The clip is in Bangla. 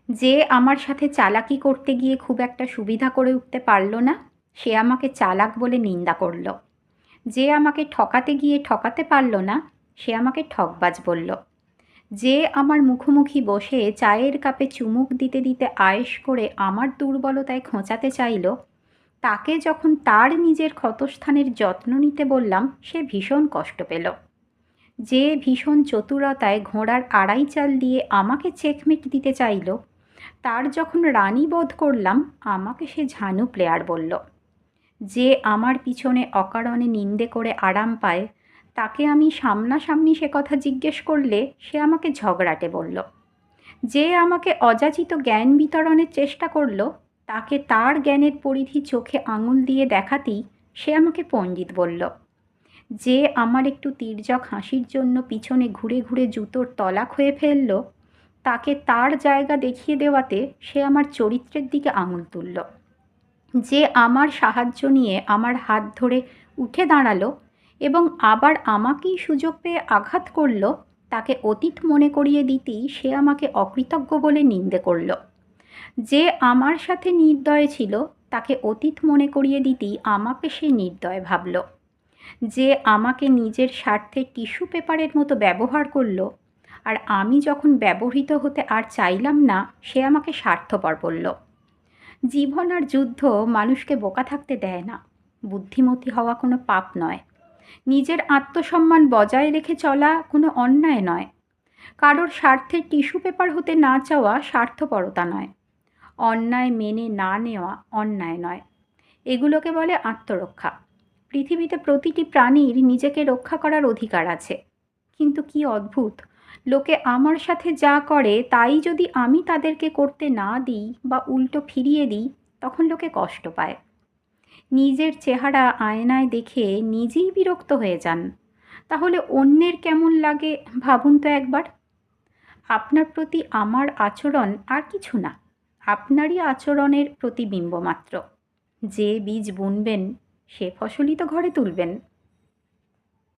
যে আমার সাথে চালাকি করতে গিয়ে খুব একটা সুবিধা করে উঠতে পারল না, সে আমাকে চালাক বলে নিন্দা করল। যে আমাকে ঠকাতে গিয়ে ঠকাতে পারল না, সে আমাকে ঠকবাজ বলল। যে আমার মুখোমুখি বসে চায়ের কাপে চুমুক দিতে দিতে আয়েশ করে আমার দুর্বলতায় খোঁচাতে চাইল, তাকে যখন তার নিজের ক্ষতস্থানের যত্ন নিতে বললাম, সে ভীষণ কষ্ট পেল। যে ভীষণ চতুরতায় ঘোড়ার আড়াই চাল দিয়ে আমাকে চেকমেট দিতে চাইল, তার যখন রানী বধ করলাম, আমাকে সে ঝানু প্লেয়ার বলল। যে আমার পিছনে অকারণে নিন্দে করে আরাম পায়, তাকে আমি সামনাসামনি সে কথা জিজ্ঞেস করলে সে আমাকে ঝগড়াটে বলল। যে আমাকে অযাচিত জ্ঞান বিতরণের চেষ্টা করল, তাকে তার জ্ঞানের পরিধি চোখে আঙুল দিয়ে দেখাতেই সে আমাকে পণ্ডিত বলল। যে আমার একটু তির্যক হাসির জন্য পিছনে ঘুরে ঘুরে জুতোর তলা ক্ষয়ে ফেলল, তাকে তার জায়গা দেখিয়ে দেওয়াতে সে আমার চরিত্রের দিকে আঙুল তুলল। যে আমার সাহায্য নিয়ে আমার হাত ধরে উঠে দাঁড়ালো এবং আবার আমাকেই সুযোগ পেয়ে আঘাত করল, তাকে অতীত মনে করিয়ে দিতেই সে আমাকে অকৃতজ্ঞ বলে নিন্দে করল। যে আমার সাথে নির্দয় ছিল, তাকে অতীত মনে করিয়ে দিতেই আমাকে সে নির্দয় ভাবল। যে আমাকে নিজের স্বার্থে টিস্যু পেপারের মতো ব্যবহার করল, আর আমি যখন ব্যবহৃত হতে আর চাইলাম না, সে আমাকে স্বার্থপর বলল। জীবন আর যুদ্ধ মানুষকে বোকা থাকতে দেয় না। বুদ্ধিমতী হওয়া কোনো পাপ নয়। নিজের আত্মসম্মান বজায় রেখে চলা কোনো অন্যায় নয়। কারোর স্বার্থের টিস্যু পেপার হতে না চাওয়া স্বার্থপরতা নয়। অন্যায় মেনে না নেওয়া অন্যায় নয়। এগুলোকে বলে আত্মরক্ষা। পৃথিবীতে প্রতিটি প্রাণীর নিজেকে রক্ষা করার অধিকার আছে। কিন্তু কি অদ্ভুত, লোকে আমার সাথে যা করে তাই যদি আমি তাদেরকে করতে না দিই বা উল্টো ফিরিয়ে দিই, তখন লোকে কষ্ট পায়। নিজের চেহারা আয়নায় দেখে নিজেই বিরক্ত হয়ে যান, তাহলে অন্যের কেমন লাগে ভাবুন তো একবার। আপনার প্রতি আমার আচরণ আর কিছু না, আপনারই আচরণের প্রতিবিম্ব মাত্র। যে বীজ বুনবেন, সে ফসলই তো ঘরে তুলবেন।